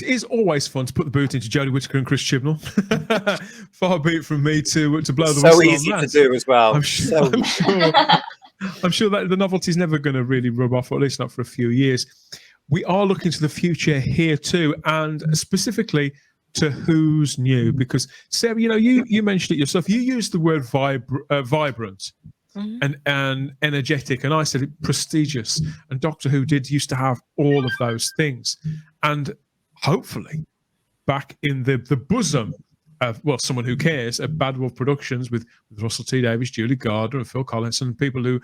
is always fun to put the boot into Jodie Whittaker and Chris Chibnall. Far be it from me to blow the whistle on that. So easy to do as well. I'm sure that the novelty's never going to really rub off, or at least not for a few years. We are looking to the future here too, and specifically to who's new. Because Sarah, you mentioned it yourself. You used the word vibrant. And energetic, and I said it prestigious, and Doctor Who used to have all of those things, and hopefully back in the bosom of someone who cares, at Bad Wolf Productions with Russell T Davies, Julie Gardner and Phil Collinson, people who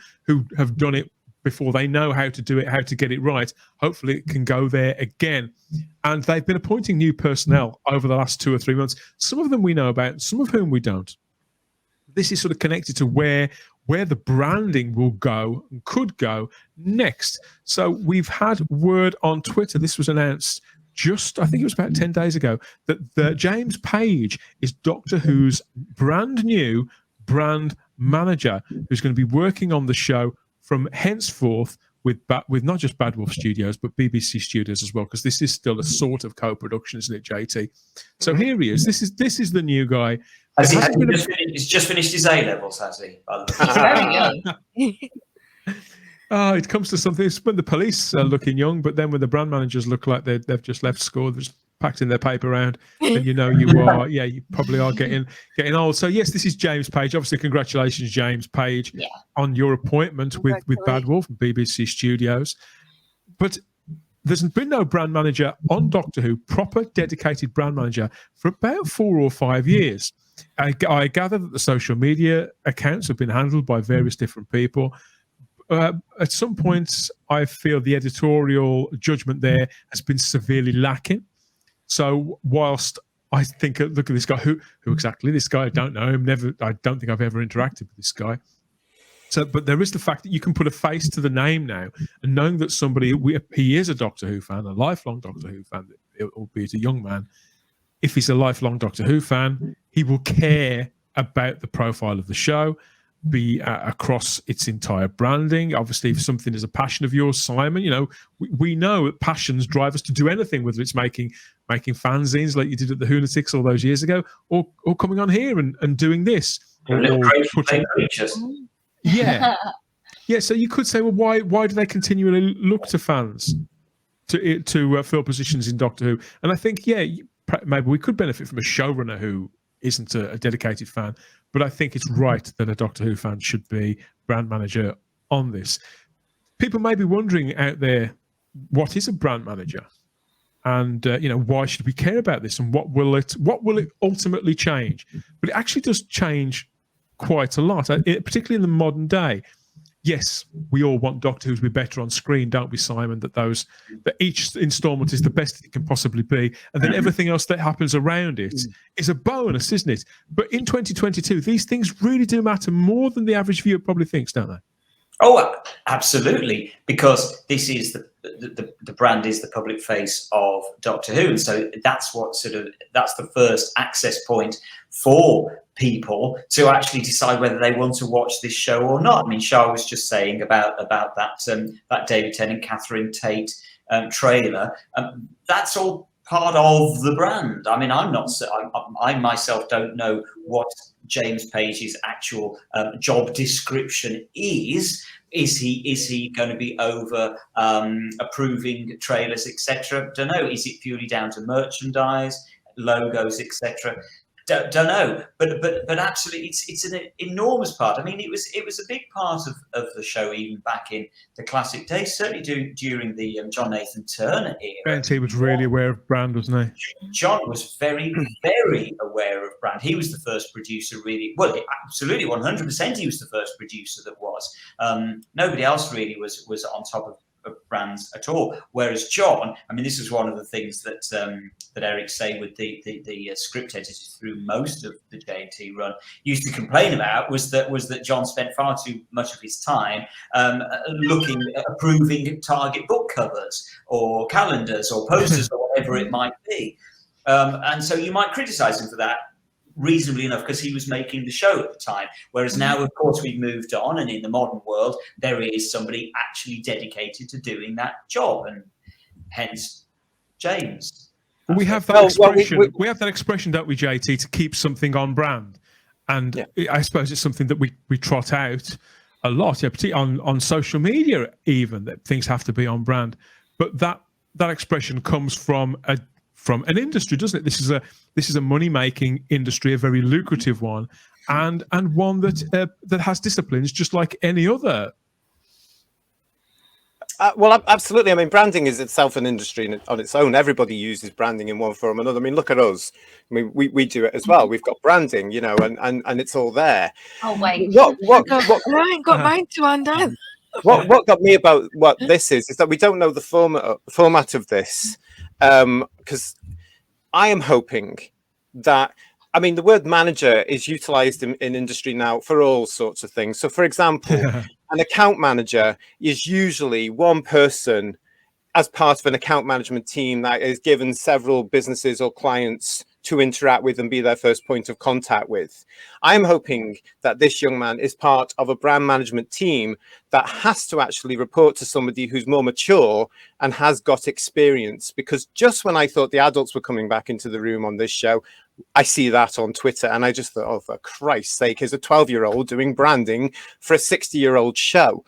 have done it before, they know how to do it, how to get it right. Hopefully it can go there again. And they've been appointing new personnel over the last 2 or 3 months. Some of them we know about, some of whom we don't. This is sort of connected to where the branding will go and could go next. So we've had word on Twitter, this was announced I think it was about 10 days ago, that James Page is Doctor Who's brand new brand manager, who's going to be working on the show from henceforth with not just Bad Wolf Studios, but BBC Studios as well, because this is still a sort of co-production, isn't it, JT? So here he is. This is the new guy. He's just finished his A-levels, has he? Very young. It comes to something. It's when the police are looking young, but then when the brand managers look like they've just left school, they're just packed in their paper round, and you probably are getting old. So yes, this is James Page. Obviously, congratulations, James Page, on your appointment with Bad Wolf and BBC Studios. But there's been no brand manager on Doctor Who, proper dedicated brand manager, for about 4 or 5 years. I gather that the social media accounts have been handled by various different people. At some points, I feel the editorial judgment there has been severely lacking. So whilst I think, look at this guy, who exactly this guy? I don't know him. I don't think I've ever interacted with this guy. So, but there is the fact that you can put a face to the name now, and knowing that he is a Doctor Who fan, a lifelong Doctor Who fan, albeit a young man. If he's a lifelong Doctor Who fan, he will care about the profile of the show, be across its entire branding. Obviously, if something is a passion of yours, Simon, we know that passions drive us to do anything, whether it's making fanzines like you did at the Lunatics all those years ago, or coming on here and doing this. Yeah. So you could say, well, why do they continually look to fans to fill positions in Doctor Who? And I think, maybe we could benefit from a showrunner who isn't a dedicated fan, but I think it's right that a Doctor Who fan should be brand manager on this. People may be wondering out there, what is a brand manager? And why should we care about this? And what will it ultimately change? But it actually does change quite a lot, particularly in the modern day. Yes, we all want Doctor Who to be better on screen, don't we, Simon? That each instalment is the best it can possibly be, and then everything else that happens around it is a bonus, isn't it? But in 2022, these things really do matter more than the average viewer probably thinks, don't they? Oh, absolutely, because this is the brand is the public face of Doctor Who, and so that's the first access point for people to actually decide whether they want to watch this show or not. I mean, Shah was just saying about that David Tennant, Catherine Tate trailer. That's all part of the brand. I mean, I myself don't know what James Page's actual job description is. Is he going to be over approving trailers, etc.? Don't know. Is it purely down to merchandise, logos, etc.? Don't know, but absolutely, it's an enormous part. I mean, it was a big part of the show even back in the classic days. Certainly during the John Nathan Turner era. And he was really aware of brand, wasn't he? John was very, very aware of brand. He was the first producer, really. Well, absolutely, 100%. He was the first producer that was. Nobody else really was on top of brands at all. Whereas John, I mean, this is one of the things that Eric Say with the script editors through most of the JT run used to complain about was that John spent far too much of his time approving Target book covers or calendars or posters or whatever it might be. And so you might criticize him for that, reasonably enough, because he was making the show at the time. Whereas now, of course, we've moved on, and in the modern world, there is somebody actually dedicated to doing that job, and hence James. We have that expression. We have that expression, don't we, JT, to keep something on brand, and I suppose it's something that we trot out a lot, particularly on social media, even that things have to be on brand. But that expression comes from an industry, doesn't it? This is a money making industry, a very lucrative one, and one that has disciplines just like any other. Well, absolutely. I mean, branding is itself an industry on its own. Everybody uses branding in one form or another. I mean, look at us. I mean, we do it as well. We've got branding, you know, and it's all there. Oh wait, I ain't got mine to undo. What got me about what this is that we don't know the format of this, because I am hoping that. I mean, the word manager is utilized in industry now for all sorts of things. So, for example, an account manager is usually one person as part of an account management team that is given several businesses or clients to interact with and be their first point of contact with. I'm hoping that this young man is part of a brand management team that has to actually report to somebody who's more mature and has got experience, because just when I thought the adults were coming back into the room on this show, I see that on Twitter and I just thought, oh, for Christ's sake, is a 12-year-old doing branding for a 60-year-old show?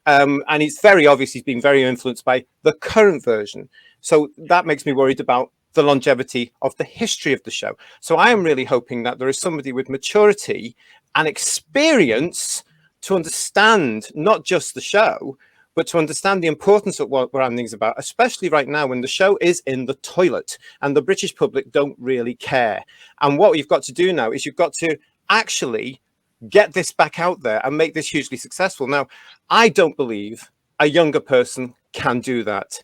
And it's very obvious he's been very influenced by the current version. So that makes me worried about the longevity of the history of the show. So I am really hoping that there is somebody with maturity and experience to understand not just the show, but to understand the importance of what branding's about, especially right now when the show is in the toilet and the British public don't really care. And what you've got to do now is you've got to actually get this back out there and make this hugely successful. Now, I don't believe a younger person can do that.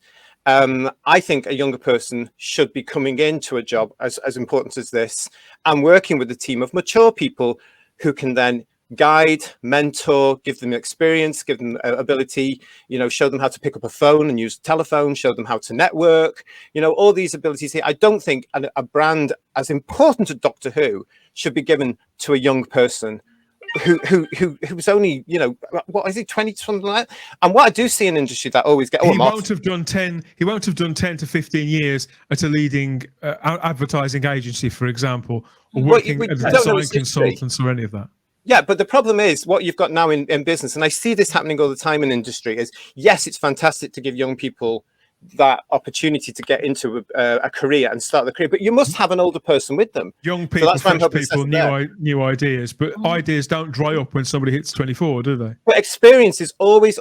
I think a younger person should be coming into a job as important as this and working with a team of mature people who can then guide, mentor, give them experience, give them ability, you know, show them how to pick up a phone and use a telephone, show them how to network, you know, all these abilities here. I don't think a brand as important as Doctor Who should be given to a young person who's only, you know, what is he, 20 something like that? And what I do see in industry that always get he won't have done 10 to 15 years at a leading advertising agency, for example, or working as design consultants or any of that. Yeah, but the problem is what you've got now in business, and I see this happening all the time in industry, is yes, it's fantastic to give young people that opportunity to get into a career and start the career, but you must have an older person with them. Young people, fresh people, new ideas, but ideas don't dry up when somebody hits 24, do they? But experience is always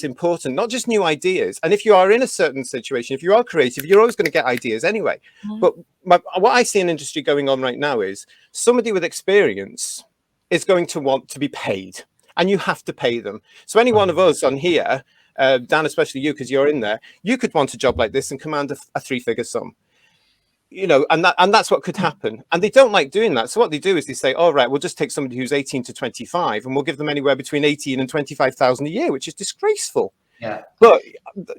important, not just new ideas. And if you are in a certain situation, if you are creative, you're always going to get ideas anyway. But what I see in industry going on right now is somebody with experience is going to want to be paid, and you have to pay them. So any one of us on here, Dan, especially you, because you're in there, you could want a job like this and command a three-figure sum, you know, and that's what could happen. And they don't like doing that. So what they do is they say, all right, we'll just take somebody who's 18 to 25 and we'll give them anywhere between 18 and 25,000 a year, which is disgraceful. Yeah. But,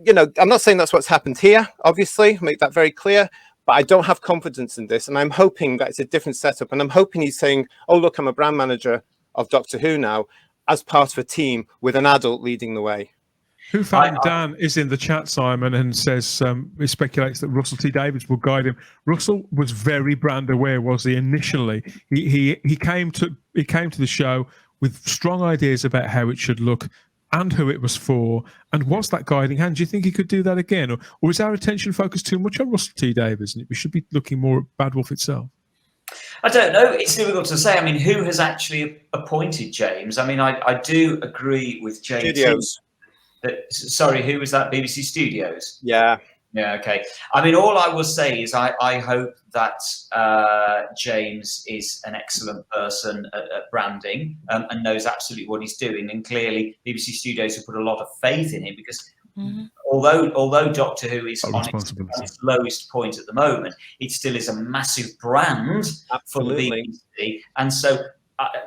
you know, I'm not saying that's what's happened here, obviously, make that very clear. But I don't have confidence in this. And I'm hoping that it's a different setup. And I'm hoping he's saying, oh, look, I'm a brand manager of Doctor Who now as part of a team with an adult leading the way. Who found Dan is in the chat, Simon, and says he speculates that Russell T Davies will guide him. Russell was very brand aware, was he? Initially, he came to the show with strong ideas about how it should look and who it was for, and was that guiding hand. Do you think he could do that again, or is our attention focused too much on Russell T Davies, and we should be looking more at Bad Wolf itself? I don't know. It's difficult to say. I mean, who has actually appointed James? I mean, I do agree with James. Studios. Sorry, who was that? BBC Studios? Yeah. Yeah, okay. I mean, all I will say is I hope that James is an excellent person at branding and knows absolutely what he's doing. And clearly, BBC Studios have put a lot of faith in him because although Doctor Who is on its lowest point at the moment, it still is a massive brand for the BBC. And so,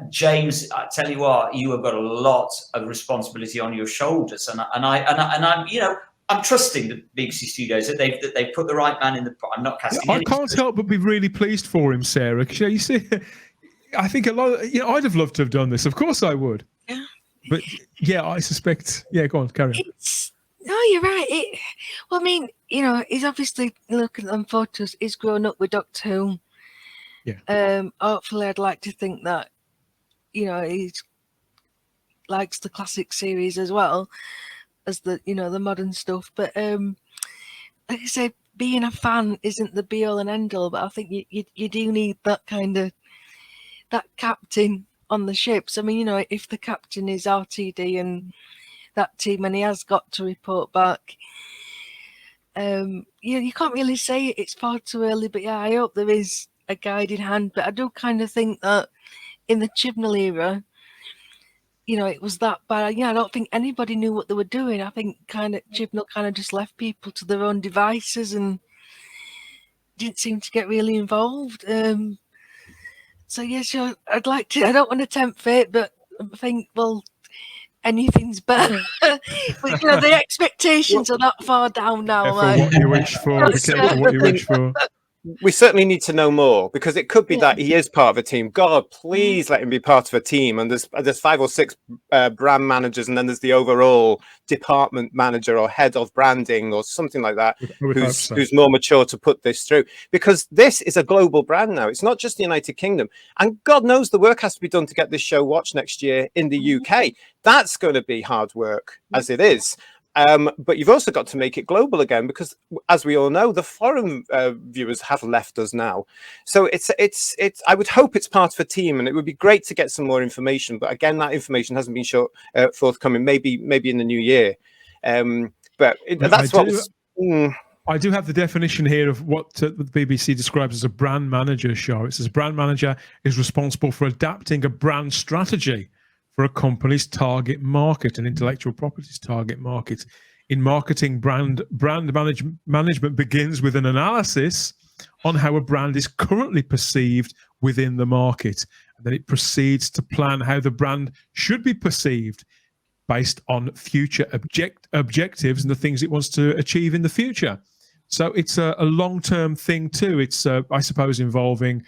James, I tell you what, you have got a lot of responsibility on your shoulders, and I'm, you know, I'm trusting the BBC Studios that they've put the right man in the. I'm not casting. I can't help but be really pleased for him, Sarah. Because you see, I think a lot. I'd have loved to have done this. Of course, I would. Yeah. But yeah, I suspect. Yeah, go on, carry on. No, you're right. Well, I mean, he's obviously looking at them photos. He's grown up with Doctor Who. Yeah. Hopefully, I'd like to think that he likes the classic series as well as the the modern stuff. But like I say, being a fan isn't the be all and end all. But I think you do need that that captain on the ships. I mean, if the captain is RTD and that team, and he has got to report back. You can't really say it's far too early, but yeah, I hope there is a guiding hand. But I do kind of think that in the Chibnall era, it was that bad. I don't think anybody knew what they were doing. I think Chibnall kind of just left people to their own devices and didn't seem to get really involved. So yeah, sure. I'd like to. I don't want to tempt fate, but I think anything's better. But the expectations are that far down now. What you wish for, what you wish for. We certainly need to know more, because it could be that he is part of a team. God, please let him be part of a team. And there's 5 or 6 brand managers, and then there's the overall department manager or head of branding or something like that, who's more mature to put this through. Because this is a global brand now. It's not just the United Kingdom. And God knows the work has to be done to get this show watched next year in the UK. That's going to be hard work as it is. But you've also got to make it global again, because as we all know, the foreign viewers have left us now. So it's I would hope it's part of a team, and it would be great to get some more information. But again, that information hasn't been forthcoming. Maybe in the new year. But that's I do have the definition here of what the BBC describes as a brand manager show. It says a brand manager is responsible for adapting a brand strategy for a company's target market and intellectual property's target market. In marketing, brand management begins with an analysis on how a brand is currently perceived within the market. And then it proceeds to plan how the brand should be perceived based on future objectives and the things it wants to achieve in the future. So it's a long-term thing too. It's, I suppose, involving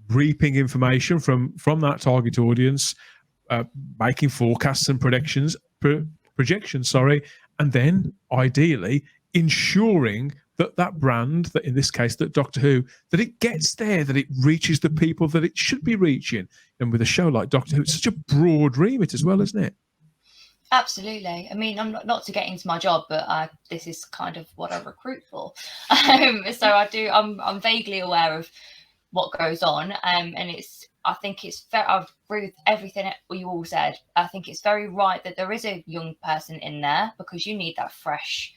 reaping information from that target audience, making forecasts and projections, and then ideally ensuring that brand, that in this case, that Doctor Who, that it gets there, that it reaches the people that it should be reaching. And with a show like Doctor Who, it's such a broad remit as well, isn't it? Absolutely. I mean, I'm not to get into my job, but this is kind of what I recruit for. So I'm vaguely aware of what goes on, and I think it's fair. I agree with everything you all said. I think it's very right that there is a young person in there, because you need that fresh,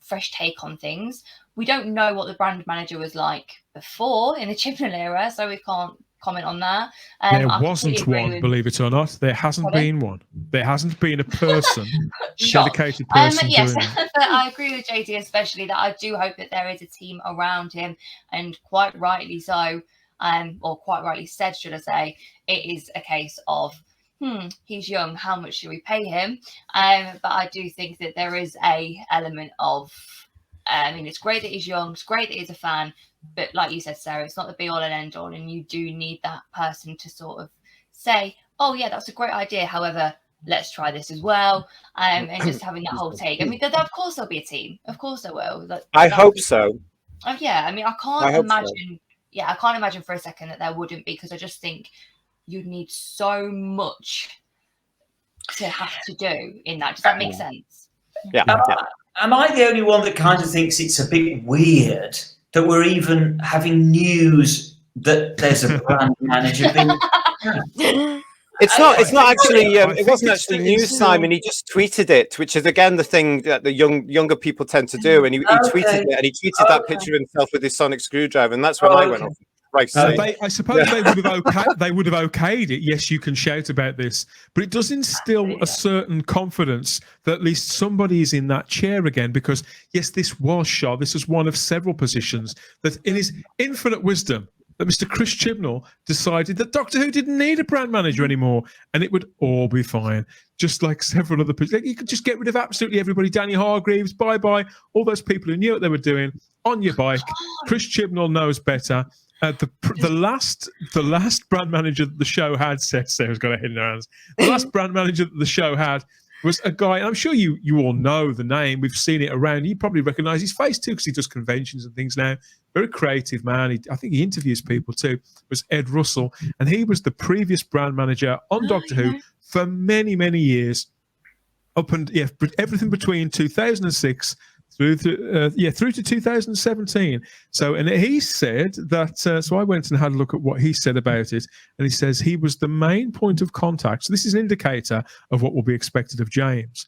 fresh take on things. We don't know what the brand manager was like before in the Chibnall era, so we can't comment on that. There wasn't one, believe it or not. There hasn't been one. There hasn't been a person, dedicated person. Yes, but I agree with JD, especially that I do hope that there is a team around him, and quite rightly so. Or quite rightly said, should I say, it is a case of, he's young, how much should we pay him? But I do think that there is a element of, I mean, it's great that he's young, it's great that he's a fan, but like you said, Sarah, it's not the be all and end all, and you do need that person to sort of say, oh yeah, that's a great idea, however, let's try this as well, and just having that whole take. I mean, of course there'll be a team, of course there will. I hope so. Oh yeah, I mean, I can't imagine. Yeah, I can't imagine for a second that there wouldn't be, because I just think you'd need so much to have to do in that. Does that make sense? Yeah. Am I the only one that kind of thinks it's a bit weird that we're even having news that there's a brand manager being... It's not actually. It wasn't actually news, Simon. He just tweeted it, which is again the thing that the younger people tend to do. And he tweeted it, and he tweeted that picture of himself with his sonic screwdriver, and that's when I went off. I suppose they would have okayed it. Yes, you can shout about this, but it does instill a certain confidence that at least somebody is in that chair again. Because yes, this was one of several positions that, in his infinite wisdom, that Mr. Chris Chibnall decided that Doctor Who didn't need a brand manager anymore, and it would all be fine. Just like several other people, you could just get rid of absolutely everybody. Danny Hargreaves, bye, all those people who knew what they were doing on your bike. Chris Chibnall knows better. The last brand manager that the show had, Sarah's got her head in her hands. The last brand manager that the show had was a guy, and I'm sure you all know the name. We've seen it around. You probably recognise his face too, because he does conventions and things now. Very creative man. I think he interviews people too. Was Ed Russell, and he was the previous brand manager on Doctor Who for many, many years. Up and everything between 2006 through to 2017. So, and he said that. So I went and had a look at what he said about it, and he says he was the main point of contact. So this is an indicator of what will be expected of James.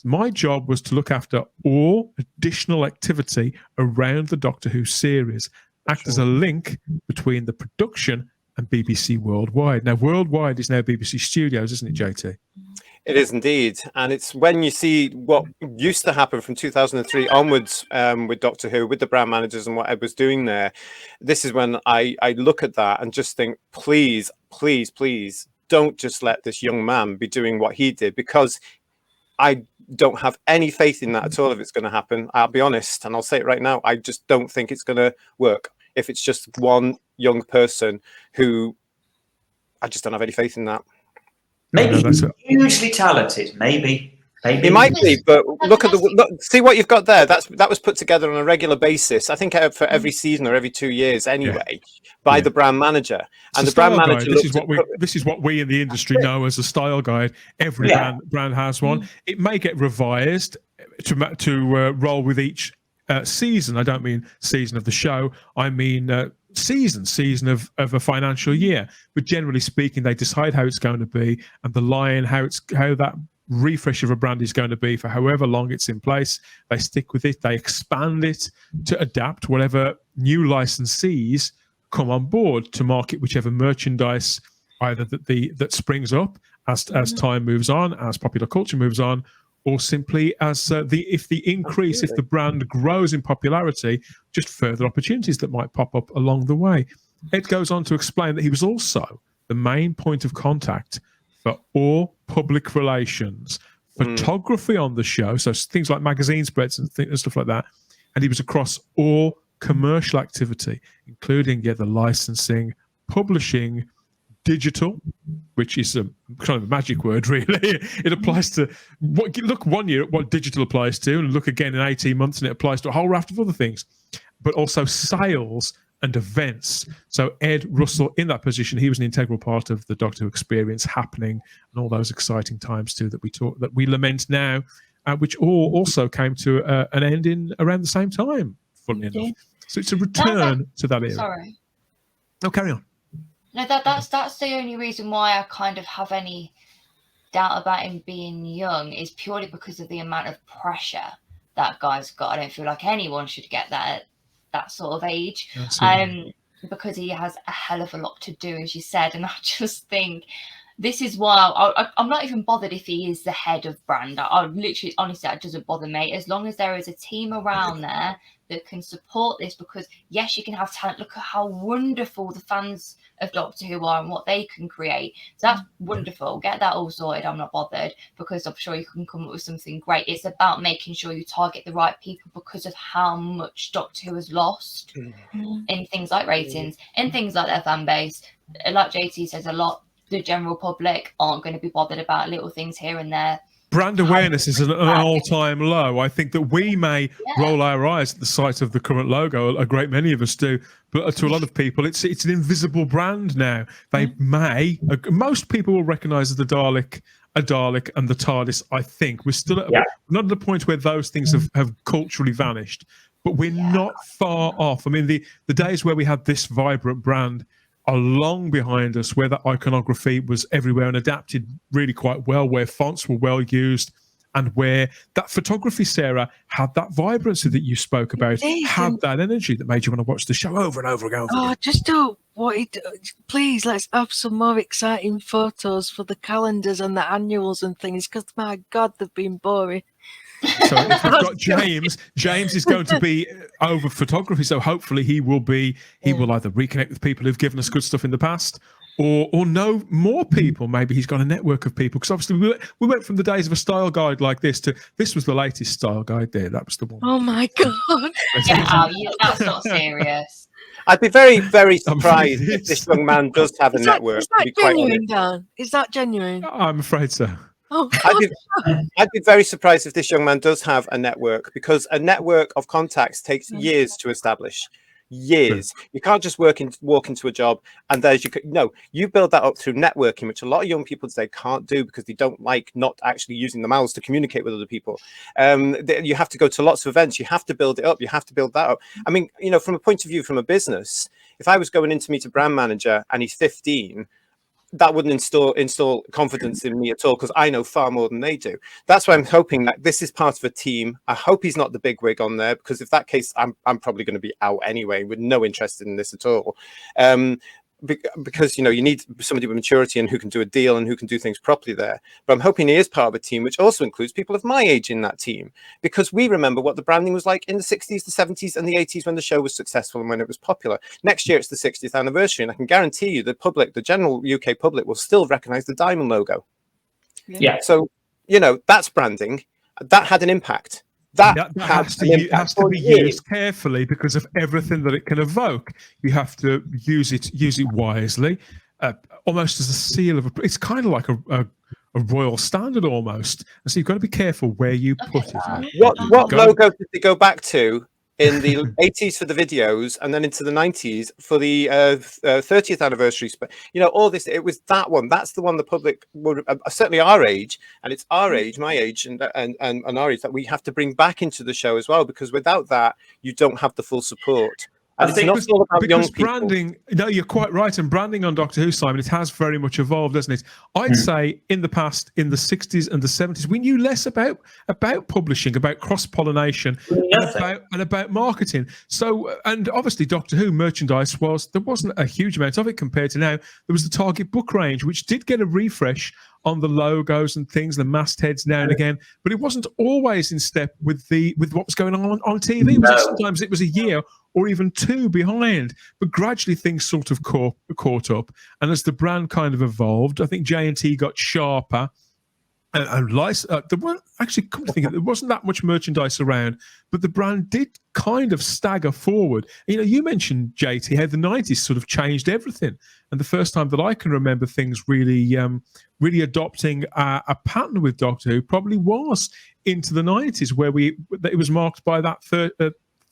My job was to look after all additional activity around the Doctor Who series, act as a link between the production and BBC Worldwide. Now, Worldwide is now BBC Studios, isn't it, JT? It is indeed. And it's when you see what used to happen from 2003 onwards with Doctor Who, with the brand managers and what Ed was doing there, this is when I look at that and just think, please, please, please, don't just let this young man be doing what he did, because I don't have any faith in that at all if it's going to happen. I'll be honest, and I'll say it right now, I just don't think it's going to work. If it's just one young person who, I just don't have any faith in that. Maybe he's hugely talented. Maybe he might be, but look, see what you've got there. That was put together on a regular basis. I think for every season or every 2 years, anyway, by the brand manager. And the brand manager. This is what we in the industry know as a style guide. Every brand has one. It may get revised to roll with each season. I don't mean season of the show. I mean season of a financial year. But generally speaking, they decide how it's going to be, and the line how that refresh of a brand is going to be for however long it's in place. They stick with it. They expand it to adapt whatever new licensees come on board to market whichever merchandise either that springs up as time moves on, as popular culture moves on, or simply as if the brand grows in popularity, just further opportunities that might pop up along the way. Ed goes on to explain that he was also the main point of contact for all public relations, photography on the show, so things like magazine spreads and stuff like that, and he was across all commercial activity, including the licensing, publishing, digital, which is a kind of a magic word, really. It applies to look 1 year at what digital applies to, and look again in 18 months, and it applies to a whole raft of other things, but also sales and events. So Ed Russell, in that position, he was an integral part of the Doctor Who experience happening, and all those exciting times too that we lament now, which all also came to an end in around the same time, funnily enough. So it's a return to that era. Sorry. No, carry on. No, that's the only reason why I kind of have any doubt about him being young, is purely because of the amount of pressure that guy's got. I don't feel like anyone should get that at that sort of age, because he has a hell of a lot to do, as you said. And I just think this is why I'm not even bothered if he is the head of brand. I literally, honestly, that doesn't bother me, as long as there is a team around there that can support this. Because yes, you can have talent. Look at how wonderful the fans of Doctor Who are and what they can create. So that's wonderful. Get that all sorted. I'm not bothered, because I'm sure you can come up with something great. It's about making sure you target the right people, because of how much Doctor Who has lost in things like ratings, in things like their fan base. Like JT says, a lot, the general public aren't going to be bothered about little things here and there. Brand awareness is an all-time low. I think that we may roll our eyes at the sight of the current logo. A great many of us do, but to a lot of people, it's an invisible brand now. They most people will recognise the Dalek, a Dalek, and the TARDIS. I think we're still not at the point where those things have culturally vanished, but we're not far off. I mean, the days where we had this vibrant brand are long behind us, where that iconography was everywhere and adapted really quite well, where fonts were well used, and where that photography, Sarah, had that vibrancy that you spoke about, had that energy that made you want to watch the show over and over again. Just do what it. Please, let's have some more exciting photos for the calendars and the annuals and things, because my God, they've been boring. So if we've got James is going to be over photography, so hopefully he will either reconnect with people who've given us good stuff in the past, or know more people. Maybe he's got a network of people, because obviously we went from the days of a style guide like this to this was the latest style guide there. That was the one. Oh my God. That's not serious. I'd be very, very surprised if this young man does have a network. Is that genuine, Dan? Is that genuine? I'm afraid so. Oh, I'd be very surprised if this young man does have a network, because a network of contacts takes years to establish. Years. You can't just walk into a job and you build that up through networking, which a lot of young people today can't do because they don't like not actually using the mouths to communicate with other people. You have to go to lots of events. You have to build it up. You have to build that up. I mean, from a point of view from a business, if I was going in to meet a brand manager and he's 15, that wouldn't install confidence in me at all, because I know far more than they do. That's why I'm hoping that this is part of a team. I hope he's not the big wig on there, because if that case, I'm probably going to be out anyway, with no interest in this at all. Because you need somebody with maturity and who can do a deal and who can do things properly there. But I'm hoping he is part of a team which also includes people of my age in that team, because we remember what the branding was like in the 60s, the 70s and the 80s when the show was successful and when it was popular. Next year it's the 60th anniversary, and I can guarantee you the general UK public will still recognize the diamond logo. Yeah. So that's branding. That had an impact. That has to be used carefully because of everything that it can evoke. You have to use it wisely, almost as a seal of it's kind of like a royal standard almost. And so you've got to be careful where you put it. What logo did they go back to in the 80s for the videos, and then into the 90s for the 30th anniversary? All this, it was that one. That's the one the public would, certainly our age, and it's our age, my age, and our age, that we have to bring back into the show as well, because without that, you don't have the full support. And it's not all about young people. Branding, no, you're quite right. And branding on Doctor Who, Simon, it has very much evolved, hasn't it? I'd say in the past, in the 60s and the 70s, we knew less about publishing, about cross-pollination, and about marketing. So, and obviously Doctor Who merchandise there wasn't a huge amount of it compared to now. There was the Target book range, which did get a refresh on the logos and things, the mastheads now and again, but it wasn't always in step with what was going on TV. Sometimes it was a year or even two behind, but gradually things sort of caught up. And as the brand kind of evolved, I think J&T got sharper. And there weren't actually, come to think of it, there wasn't that much merchandise around, but the brand did kind of stagger forward. You mentioned, JT, how the 90s sort of changed everything. And the first time that I can remember things really adopting a pattern with Doctor Who probably was into the 90s, where it was marked by that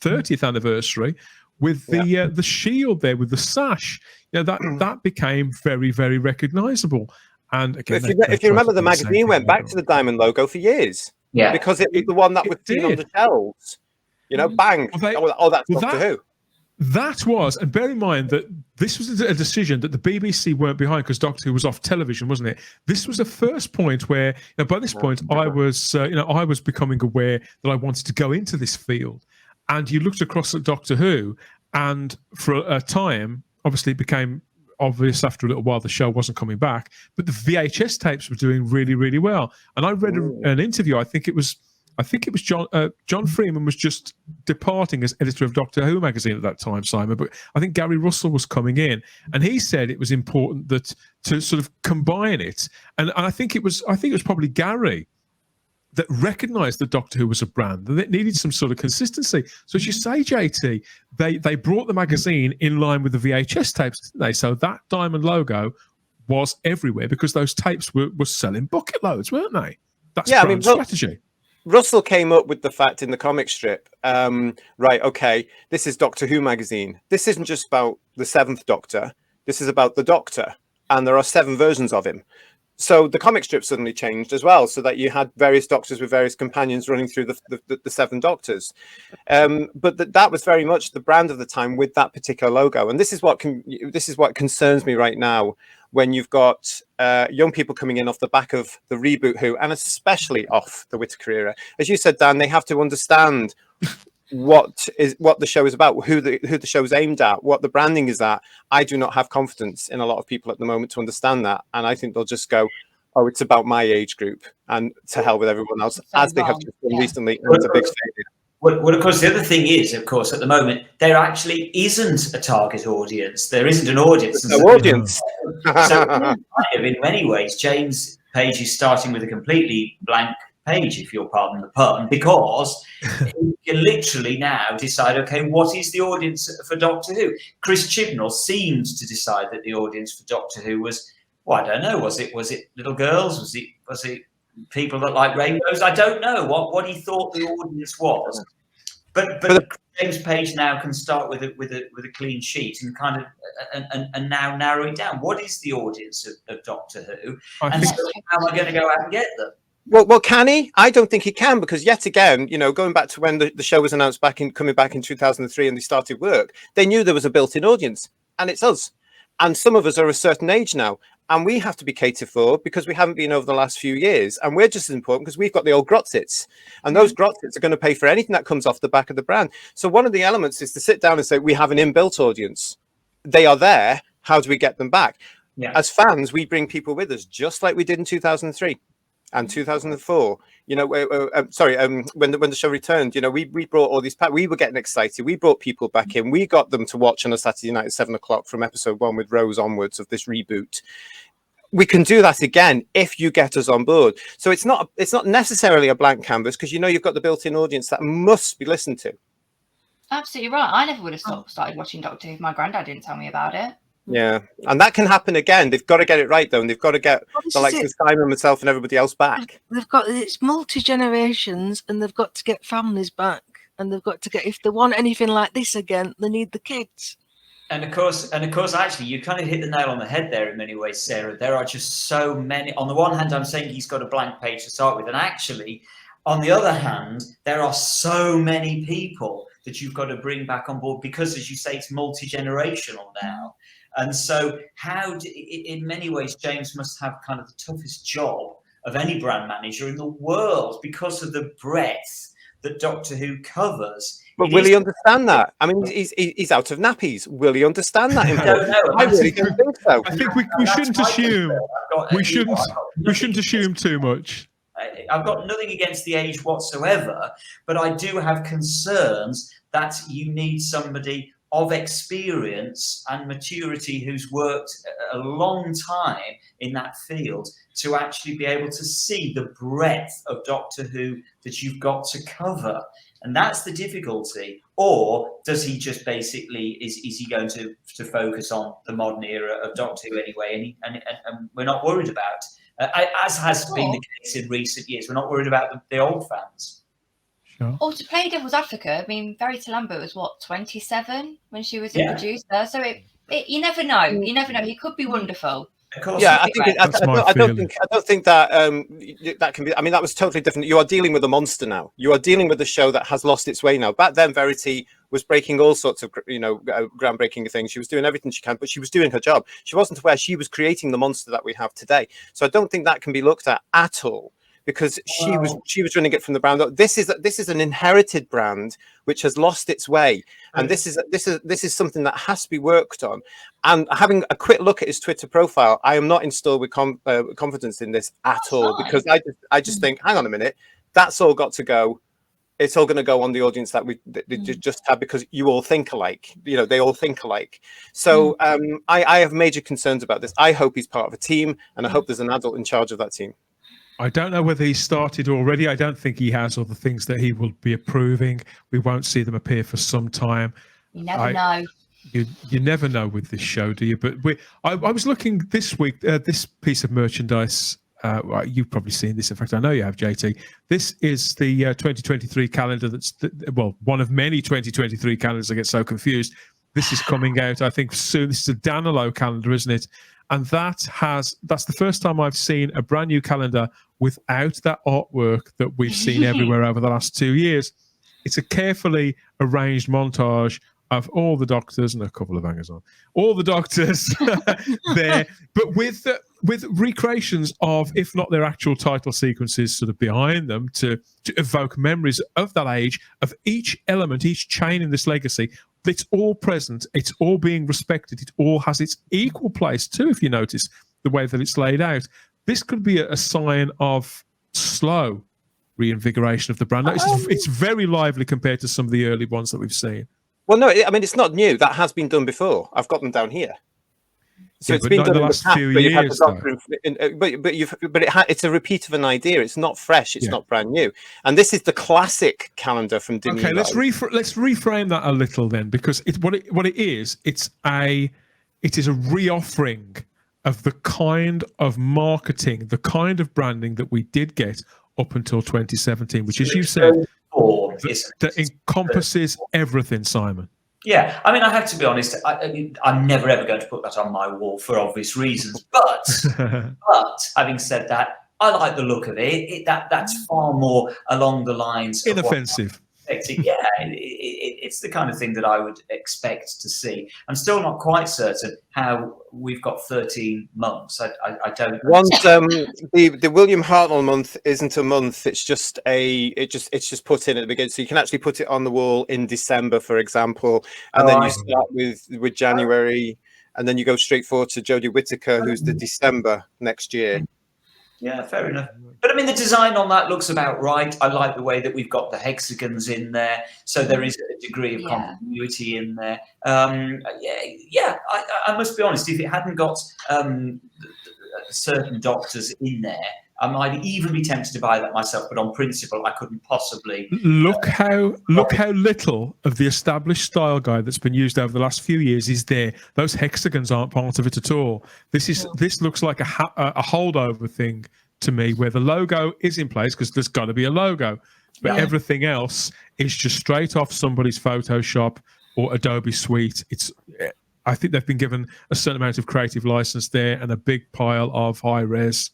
30th anniversary with the shield there, with the sash. That became very, very recognisable. And again, if you remember, the magazine went back to the diamond logo for years. Yeah, because it was the one that was seen on the shelves. Bang! That's Doctor Who. That was, and bear in mind that this was a decision that the BBC weren't behind, because Doctor Who was off television, wasn't it? This was the first point where, by this point, I was becoming aware that I wanted to go into this field. And you looked across at Doctor Who, and for a time, obviously it became obvious after a little while the show wasn't coming back, but the VHS tapes were doing really, really well. And I read an interview. I think it was John Freeman was just departing as editor of Doctor Who magazine at that time, Simon. But I think Gary Russell was coming in, and he said it was important to sort of combine it. And I think it was probably Gary that recognised that Doctor Who was a brand, that it needed some sort of consistency. So as you say, JT, they brought the magazine in line with the VHS tapes, didn't they? So that diamond logo was everywhere because those tapes were selling bucket loads, weren't they? That's brand strategy. Russell came up with the fact in the comic strip, this is Doctor Who magazine. This isn't just about the 7th Doctor. This is about the Doctor, and there are 7 versions of him. So the comic strip suddenly changed as well, so that you had various Doctors with various companions running through the 7 Doctors. But that was very much the brand of the time with that particular logo. And this is what concerns me right now, when you've got young people coming in off the back of the reboot Who, and especially off the Whittaker era. As you said, Dan, they have to understand what the show is about, who the show is aimed at, what the branding is at. I do not have confidence in a lot of people at the moment to understand that, and I think they'll just go, "Oh, it's about my age group," and to hell with everyone else, as they have just done recently. And it's a big failure. Well, of course, the other thing is, of course, at the moment there actually isn't a target audience. There isn't an audience. There's no audience. So, in many ways, James Page is starting with a completely blank page, if you'll pardon the pun, because you can literally now decide, okay, what is the audience for Doctor Who? Chris Chibnall seems to decide that the audience for Doctor Who was, well, I don't know, was it little girls? Was it people that like rainbows. I don't know what he thought the audience was, but James Page now can start with a clean sheet and kind of and now narrow it down. What is the audience of Doctor Who, and so how am I going to go out and get them? Well, can he? I don't think he can, because yet again, going back to when the show was announced coming back in 2003 and they started work, they knew there was a built-in audience, and it's us. And some of us are a certain age now, and we have to be catered for because we haven't been over the last few years, and we're just as important because we've got the old grotzits, and those grotzits are going to pay for anything that comes off the back of the brand. So one of the elements is to sit down and say, we have an inbuilt audience. They are there. How do we get them back? Yeah. As fans, we bring people with us, just like we did in 2003. And 2004, when the show returned, we brought all these. We were getting excited. We brought people back in. We got them to watch on a Saturday night at 7 o'clock from episode 1 with Rose onwards of this reboot. We can do that again if you get us on board. So it's not necessarily a blank canvas, because you've got the built-in audience that must be listened to. Absolutely right. I never would have started watching Doctor Who if my granddad didn't tell me about it. Yeah, and that can happen again. They've got to get it right, though, and they've got to get the likes of Simon, myself, and everybody else back. It's multi-generations, and they've got to get families back, and they've got to get, if they want anything like this again, they need the kids. And of course, actually, you kind of hit the nail on the head there in many ways, Sarah. There are just so many. On the one hand, I'm saying he's got a blank page to start with, and actually, on the other hand, there are so many people that you've got to bring back on board because, as you say, it's multi-generational now. And so in many ways, James must have kind of the toughest job of any brand manager in the world because of the breadth that Doctor Who covers. But will he understand that? I mean, he's out of nappies. Will he understand that? I don't know. I really don't think so. I think we shouldn't assume. We shouldn't assume too much. I've got nothing against the age whatsoever, but I do have concerns that you need somebody of experience and maturity who's worked a long time in that field to actually be able to see the breadth of Doctor Who that you've got to cover. And that's the difficulty. Or does he just basically, is he going to focus on the modern era of Doctor Who anyway? And we're not worried about, as has been the case in recent years, we're not worried about the old fans. Sure. Or to play devil's advocate, I mean, Verity Lambert was 27 when she was introduced there, so you never know. You never know. He could be wonderful. Of course, yeah, I don't think that that can be. I mean, that was totally different. You are dealing with a monster now. You are dealing with a show that has lost its way now. Back then, Verity was breaking all sorts of groundbreaking things. She was doing everything she can, but she was doing her job. She wasn't aware she was creating the monster that we have today. So I don't think that can be looked at all. Because she was running it from the ground up. This is an inherited brand which has lost its way, and this is something that has to be worked on. And having a quick look at his Twitter profile, I am not installed with confidence in this at all, because I just think, hang on a minute, that's all got to go. It's all going to go on the audience that they just had, because you all think alike. They all think alike. So I have major concerns about this. I hope he's part of a team, and I hope there's an adult in charge of that team. I don't know whether he's started already. I don't think he has other things that he will be approving. We won't see them appear for some time. You never know. You never know with this show, do you? But I was looking this week, this piece of merchandise. You've probably seen this. In fact, I know you have, JT. This is the 2023 calendar. That's one of many 2023 calendars. I get so confused. This is coming out, I think, soon. This is a Danilo calendar, isn't it? And that's the first time I've seen a brand new calendar without that artwork that we've seen everywhere over the last 2 years. It's a carefully arranged montage of all the doctors and a couple of hangers on, all the doctors there, but with recreations of, if not their actual title sequences sort of behind them to evoke memories of that age, of each element, each chain in this legacy. It's all present. It's all being respected. It all has its equal place too, if you notice the way that it's laid out. This could be a sign of slow reinvigoration of the brand. It's very lively compared to some of the early ones that we've seen. Well, no, I mean, it's not new. That has been done before. I've got them down here. So yeah, it's been done in the last few years. It's a repeat of an idea. It's not fresh. It's not brand new. And this is the classic calendar from Disney. Okay, let's reframe that a little then, because what it is, it is a reoffering of the kind of marketing, the kind of branding that we did get up until 2017, which, as you said, that encompasses everything, Simon. Yeah, I mean, I have to be honest. I'm never ever going to put that on my wall for obvious reasons. But having said that, I like the look of it. That's far more along the lines of inoffensive. Yeah, it's the kind of thing that I would expect to see. I'm still not quite certain how we've got 13 months. I don't. Once the William Hartnell month isn't a month; it's just it's just put in at the beginning. So you can actually put it on the wall in December, for example, and then you start with January, and then you go straight forward to Jodie Whittaker, who's the December next year. Yeah, fair enough. But I mean, the design on that looks about right. I like the way that we've got the hexagons in there, so there is a degree of continuity in there. I must be honest. If it hadn't got certain doctors in there, I might even be tempted to buy that myself. But on principle, I couldn't possibly. Look how little of the established style guide that's been used over the last few years is there. Those hexagons aren't part of it at all. This looks like a holdover thing to me, where the logo is in place because there's got to be a logo, but everything else is just straight off somebody's Photoshop or Adobe Suite. I think they've been given a certain amount of creative license there and a big pile of high-res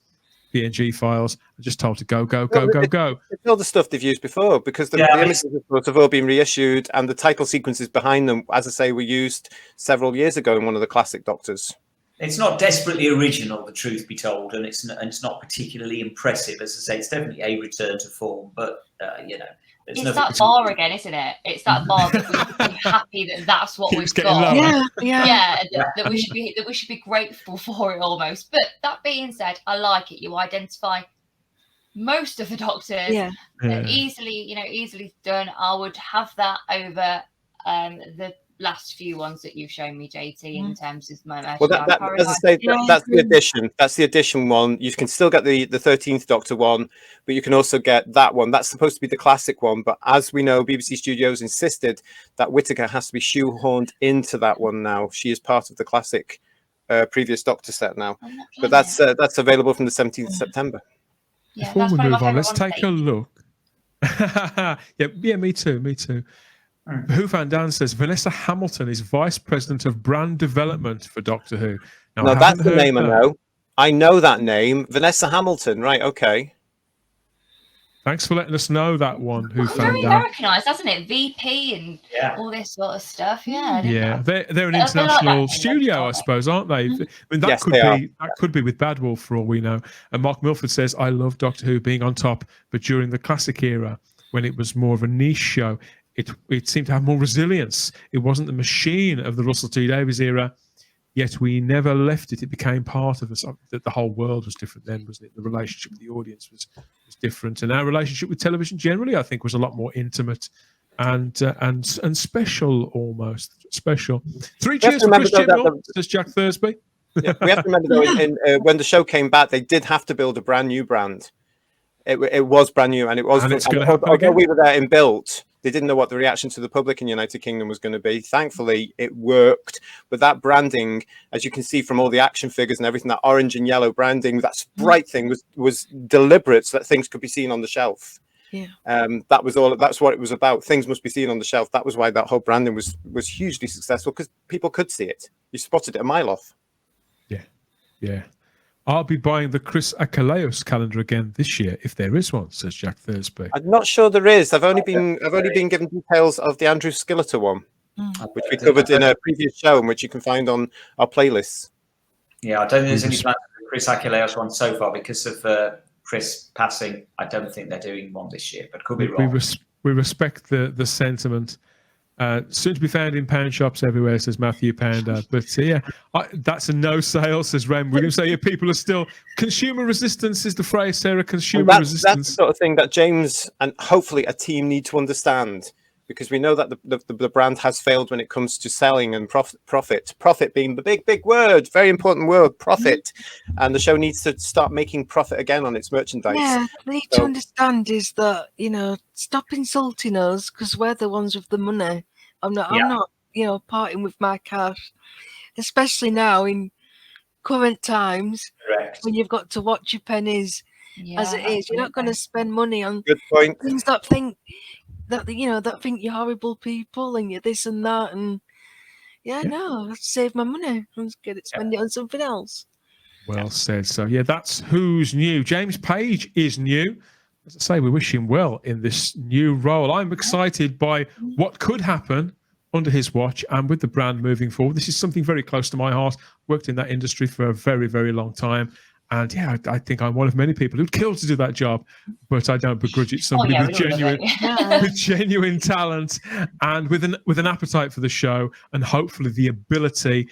PNG files. I'm just told to go. It's all the stuff they've used before, because the images have all been reissued, and the title sequences behind them, as I say, were used several years ago in one of the classic Doctors. It's not desperately original, the truth be told, and it's not particularly impressive. As I say, it's definitely a return to form, but it's that bar again, isn't it? It's that bar that we should be happy that that's what we've got. That we should be grateful for it almost. But that being said, I like it. You identify most of the Doctors. Easily done. I would have that over the last few ones that you've shown me, JT, in terms of my as I say, that's the edition. That's the edition one. You can still get the 13th Doctor one, but you can also get that one. That's supposed to be the classic one, but as we know, BBC Studios insisted that Whittaker has to be shoehorned into that one now. She is part of the classic previous Doctor set now, but that's available from the 17th of September. Before we move on, let's take a look. Me too. Who Van Dan says Vanessa Hamilton is Vice President of Brand Development for Doctor Who. Now that's the name I know. I know that name, Vanessa Hamilton. Right? Okay. Thanks for letting us know that one. Who Van very Dan? Americanized, hasn't it? VP and all this sort of stuff. Yeah. They're an international studio, I suppose, aren't they? I mean, that could be with Bad Wolf for all we know. And Mark Milford says, I love Doctor Who being on top, but during the classic era, when it was more of a niche show, it seemed to have more resilience. It wasn't the machine of the Russell T Davies era, yet we never left it. It became part of us. The whole world was different then, wasn't it? The relationship with the audience was different, and our relationship with television generally, I think, was a lot more intimate and special, almost special. 3 cheers for Chris Chibnall, says Jack Thursby. We have to remember though, when the show came back, they did have to build a brand new brand. It was brand new, and it was. Although we were there in built, they didn't know what the reaction to the public in the United Kingdom was going to be. Thankfully, it worked. But that branding, as you can see from all the action figures and everything, that orange and yellow branding, that Sprite thing was deliberate, so that things could be seen on the shelf. Yeah. That was all. That's what it was about. Things must be seen on the shelf. That was why that whole branding was hugely successful, because people could see it. You spotted it a mile off. Yeah. I'll be buying the Chris Akaleos calendar again this year, if there is one, says Jack Thursby. I'm not sure there is. I've only been given details of the Andrew Skilleter one, which we covered in a previous show, and which you can find on our playlists. Yeah, I don't think there's any plans for the Chris Akaleos one so far because of Chris passing. I don't think they're doing one this year, but could be wrong. We respect the sentiment. Soon to be found in pound shops everywhere, says Matthew Pounder. But that's a no sale, says Rem. We're going to say people are still consumer resistance is the phrase, Sarah. Consumer resistance. That's the sort of thing that James and hopefully a team need to understand, because we know that the brand has failed when it comes to selling and profit being the big word, very important word, profit. And the show needs to start making profit again on its merchandise. Yeah, we need to understand is that, stop insulting us, because we're the ones with the money. I'm not, parting with my cash, especially now in current times Correct. when you've got to watch your pennies as it is. You're not going to spend money on Good point. things that think that you're horrible people and you're this and that, and no, let's save my money and spend it on something else. Well said. So yeah, that's who's new. James Page is new. As I say, we wish him well in this new role. I'm excited by what could happen under his watch and with the brand moving forward. This is something very close to my heart. Worked in that industry for a very, very long time. And yeah, I think I'm one of many people who'd kill to do that job, but I don't begrudge it. Somebody with genuine talent and with an appetite for the show and hopefully the ability